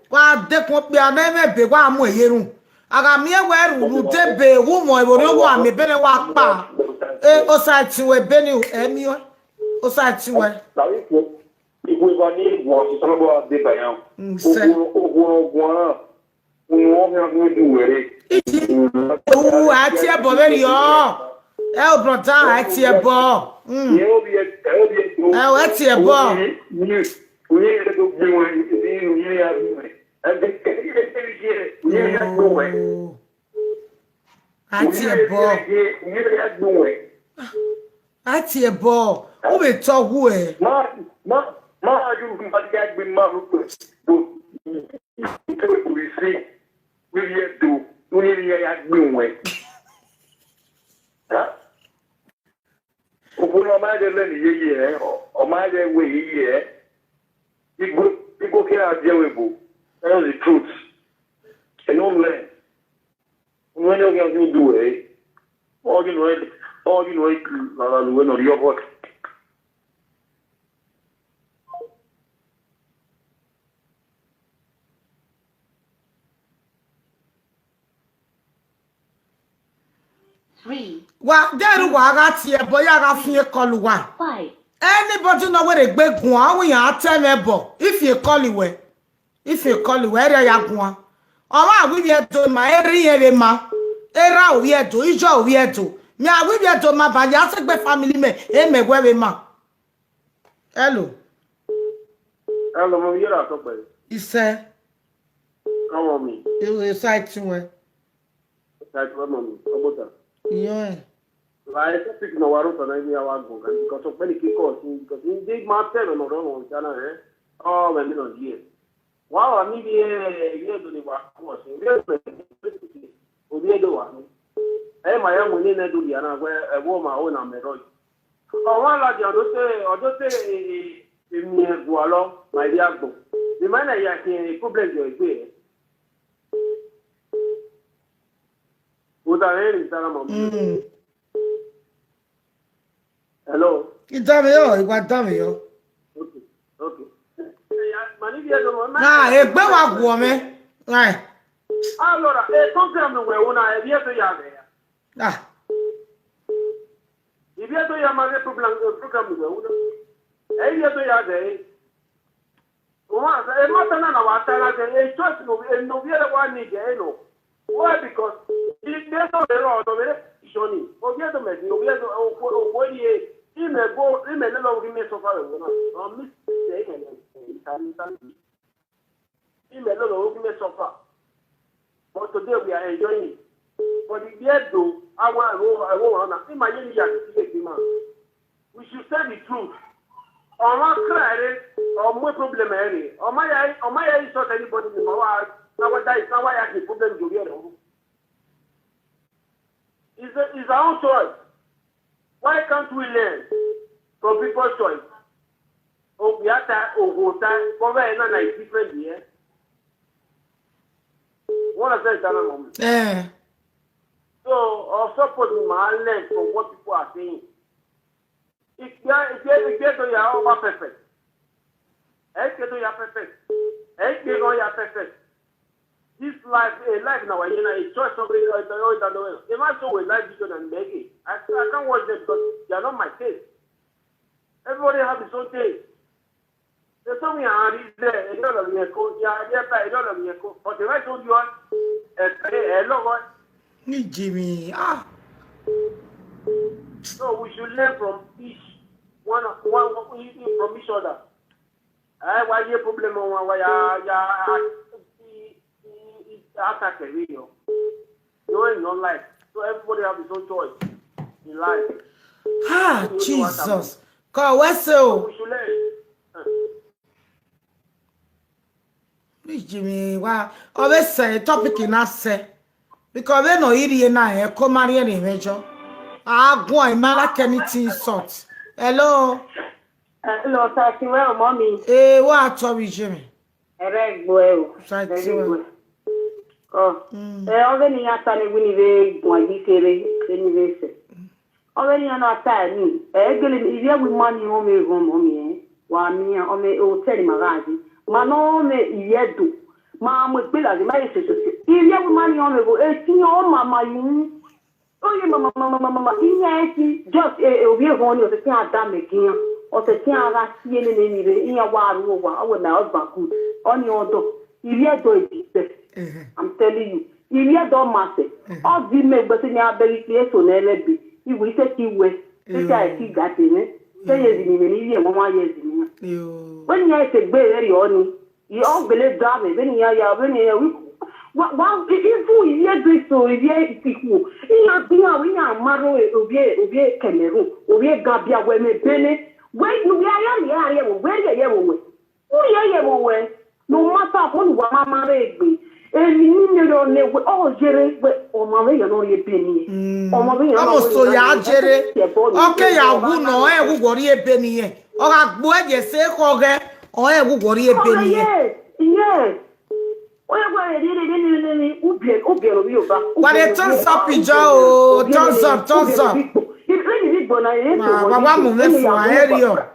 Well, they won't be a name, be one way you. I got me aware who did be whom I will want me better walk back. Oside to a benny, Emion. Oside to a. Ìwé wa ní ìwọ̀n ìsọ́nàbọ̀ àdébàyàn. Ogun àti ẹ̀bọ̀ lórí ọ̀. Ẹ ò brọ̀dá àti ẹ̀bọ̀. Ẹ ò ẹ̀tì ẹ̀bọ̀. Àti ẹ̀bọ̀. Àti ẹ̀bọ̀. Ó bè tọ́wọ́ ẹ̀. Máa yóò fún bàtí àgbè máa rú pé bò ìtọ́wé kò rí sí lórí ẹ̀dọ́ lórí ẹ̀yà àgbè wọ̀n. Òfin ọmọ ayé lẹ́nu yéyé ẹ̀ ọmọ ayé wẹ̀ yéyé ẹ̀ igbó kí á jẹ́ wẹ̀ bò tell the truth and no learn. When you're going to do it, all you know, when you're work. Wa there wa ga ti ebo ya ga fun e call wa. 5. Anybody know where they gbegun awon yan tell me bo if you call iwe. If you call iwe ere ya gun. O ma wi bi to ma eri yen ma. Era o wi eto ijo o wi eto. Mi a wi bi to ma ba ya se gbe family me e me gwe ma. Hello. Hello, mo yera to pe. Ise. Come on me. You side to we. Side to me. Obota. Yeah. Like topic no waro to na ni awa gun kan because of many people because in big matter no ro on chana oh me no die. Wow, mi bi ye do ni wa ko se. O bi do wa ni. Ma ya mo ni na do ya na gwe e wo ma o na me ro. O wa la di odo se emi e gbo lo my dear gbo. The man ya ki problem yo egbe. Hello. Igba dame yo. Okay. Egbe wa gwo me. Right. Allora, program we una e via to ya be. E via to ya ma program we una. E via to ya be. Uma, e mata na wa ta la e church no via wa ni ge no. Why? Because if there's no error, no matter Johnny, forget the message. Forget the what he may go. He may never remain so far away. No mistake. He may never remain so far. But today we are enjoying it. But the year though, I want to. Imagine you are the man. We should say the truth. On one cry, on more problem area. On my eye, not anybody in my life. Now that is not why I have problem to get home. It's our own choice. Why can't we learn from people's choice? Oh, we have to go time. Cover is different here. What I say, Tana, so, also put my lens for what people are saying. If you get to your perfect, perfect. This life, life now, a choice of it. If I saw a life video and make it, I can't watch them because they are not my taste. Everybody has his own taste. There's something I read there, a lot of your code, a lot of your code. But the rest of you are a lot of Jimmy, So we should learn from one from each other. Why you problem on why attack a video? You not life. So everybody have his own choice in life. Jesus. God, what's so? We should learn. Jimmy, wow. Always say topic in us say because we no iri na e ko mari any mejo. Go I like anything sort. Hello. Hello, thank you, mommy. What are we, Jimmy? Very well. Oh, already after we need to anyway. Already on our time, if you have money, mommy, one year, or me, or tell him a rising. Manome, yet do. Mamma would be like the medicine. If you have money on the go, 18 or mamma, oh, yeah, mamma, just a real one of the can't damn again, or the can't see any in a wild over our husband on your door. If you do it, I'm telling you, if you don't master, all the members in your belly place on LB, you will take you with. I see that in it. Say yes, in a year, 1 year. When you say very only, you all believe that when you are well, if you do so, if you people, we are Maro, Obie, Cameroon, Obie Gabia, when we penny, when you are where you are, no matter what Mamma me, and you don't know all Jerry, or Marie, or your penny. Almost so, ya, Jerry. Okay, I will know, I will worry a penny, or I would just say, or I will worry a penny. Yes. What a thumbs up, Joe. Thumbs up, thumbs up. One moment for area.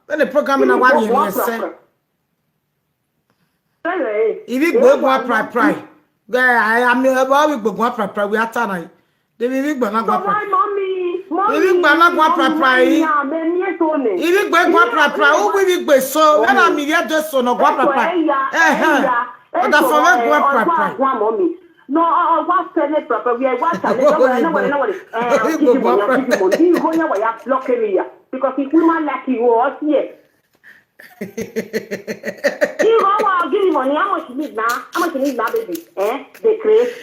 Then the program in a 1 year say. If you go one pry. I am about to go one pry. We are tonight. The big banana go pry. The big banana go pry. If you go one pry, who will you go so? When I'm here, just so no go pry. But that's for me go pry. No, what's the proper? We are what's the because if we man like you was here. You go out, give me money. How much you need now? How much you need now, baby? They create.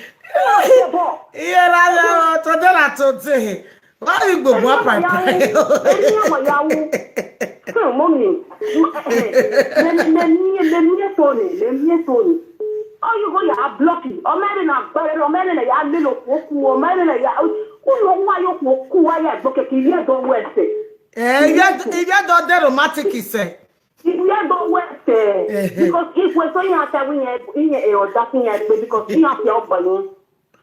Yeah, I told that to say. Why you go more pry? So, mommy, let me phone. Oh, you go, you are blocking. Oh, man, I'm better. Oh, man, I am little. Oh, man, I am. Who know why you book a TV? Don't waste it. If you don't romantic, he say. If we don't waste it. Because if we're so young, we are ducking it because we have your balloon.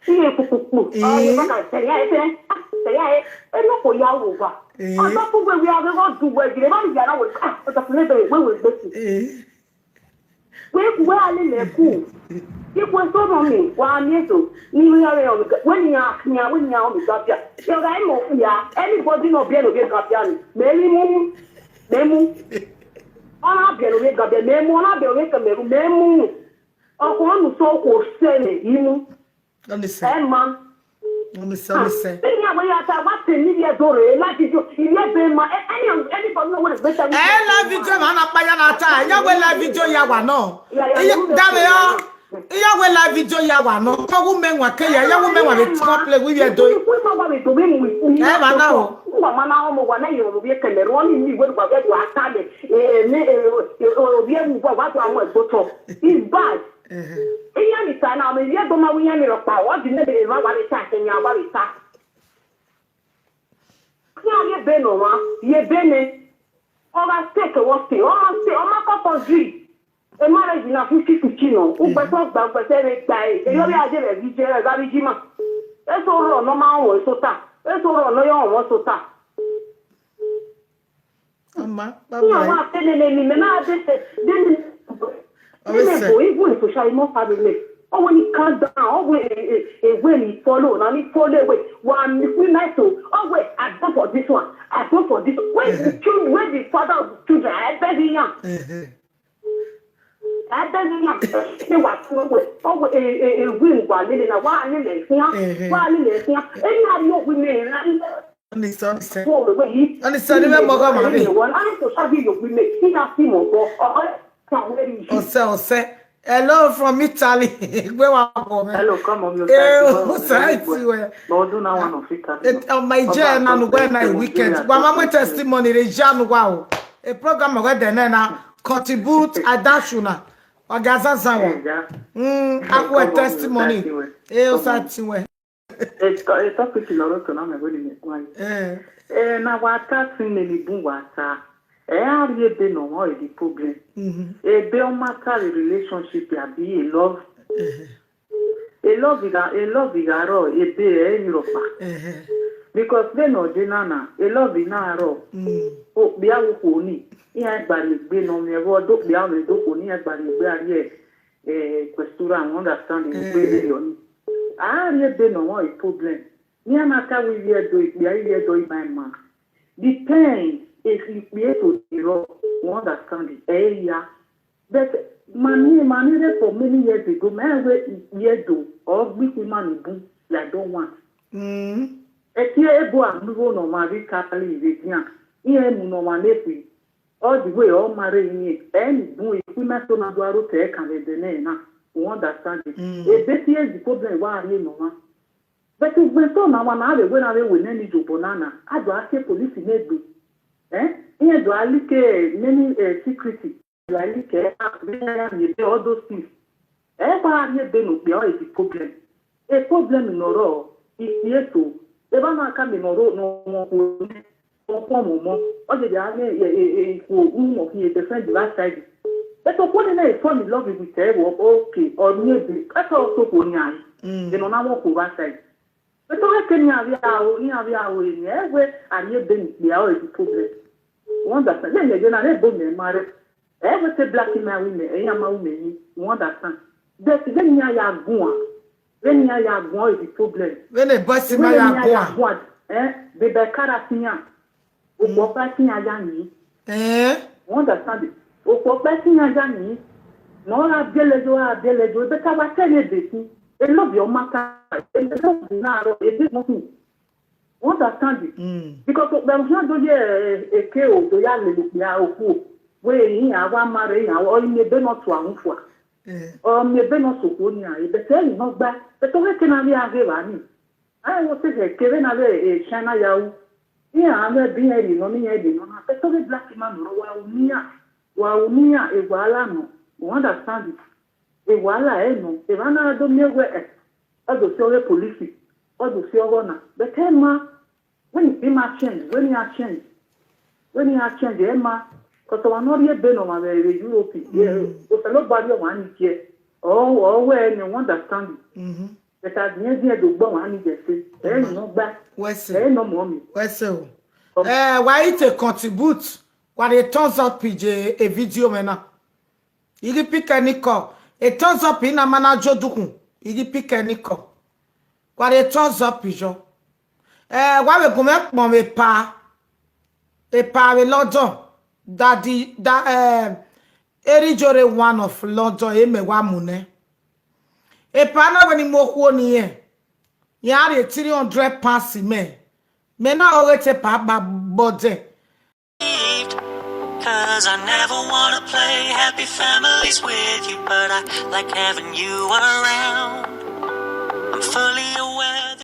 See you, oh, you say, and look for your over. I'm not where we are going to work. You don't get out with the pleasure we will listen. Where are you cool? It was so on me, 1 year so. When you ask me, when you are on the subject, you're anybody no be able to get Gabian. Memu. On a be able to get Gabian. Memu, on a be able to get Memu. Oh, one so cool, say, you know, man. Let me say. What's the media door? Like you, anybody know what is better? La video, man, up by an attack. You will la video, Yawano. You will la video, Yawano. How women were Kaya, young women were a top play with your doing. Never know. Mamma, one you will be a Cameroon, you will get to our target. What I want to talk. It's bad. Any time I mean, you don't know we are power. Didn't they run what it's attacking your body? Yeah, you been over, you been it. All I take a was still, all I say, all my cup of drink. A marriage na 50-50 no. O beto gba gbese gba e. E yo bi ade re bi je re ga bi jima. E so ro no ma won so ta. E so ro no yo won so ta. Mama, bye Ni bye. wa tele ni me na ade se. Then even social more family. Oh, when he calm down, oh, when he follow, now he follow, wait, one, if we nice to, oh, wait, I go for this one, I go for this one. When the father of the children, I beg him. I beg him. They were oh, a win while living a while in the here, while in the here. Anyhow, you women, Understand? Understand? One, I to have you women, he has him or hello from Italy. Hello, come on, your side. My journal when I weekend. Mama testimony the Jan wow. A program where the nana contribute adashuna. Agaza zawo. Akwa testimony. Osatiwe. It's topic in order to know me when you make na wata sin me bu wata. Ari ebe no mo e di problem. Ebe o matter relationship ya be a love. A love igaro ebe e Europa. Because they no dinana, a love ina ro. O bia wo ko ni. Iya gbari gbe no me wo do bia me do ko ni gbari gbe ari questura understand gbe yon. Ari ebe no mo e problem. Ni amaka we here do it, bia here do it by man. Depends if you create to zero, you understand it. Yeah. But money for many years ago, man, year do or big money boom, I don't want. If you ever move on my Catholic, here, no one every all the way, all marrying it, and boy, if we must not do a take and the name, you understand it. A bit is the problem, why you know. But if we saw now, when I will any do banana, I do ask police in it. Here do I look many secrecy. Do I look all those things? Everybody been up there is a problem. A problem in Oro is here to. The one come in Oro no more. Or the other who defend the last side. But when they fall in love with her, okay, or maybe that's also for me. They don't know what last side. But I can have where I need them the hour is a problem. Understand? Then again, I don't marry. Ever say black women, I am a woman. You understand? That then I am going. When I am going is the problem. When a boss in my one, the Becaratina, or passing a young understand it? Or passing a young no, I belejo, but I was telling you, I love your matter. I love now, it is nothing. Understand it? Because there was not a KO, the young lady, where he had one marrying, or maybe not to Anfua, or maybe not to Punia, but tell you not back, but where can I have any? I was saying, Kevin, a China Yao. Yeah, I'm not being any money, but so the black man, while Mia, a Walano, you understand it? A Wala, no, if I don't know where, I do see the police, I do see a but tell ma. When you change, when you are change, Emma, because I not yet been on my Europe, with a lot body of one here, or where you understand it. But at the end of the bomb, I need to say, there is no back, there no mommy. So, why it contribute? What a thumbs up, PJ, a video, man. You pick any call, a thumbs up in a manager, you pick any call. What a thumbs up, PJ. Why we come up mon pa we London daddy erijore one of London e me wa mune e pa na we ni mo ko ni e ya re 300 pounds me na o te pa ba bode cause I never want to play happy families with you but I like having you around I'm fully aware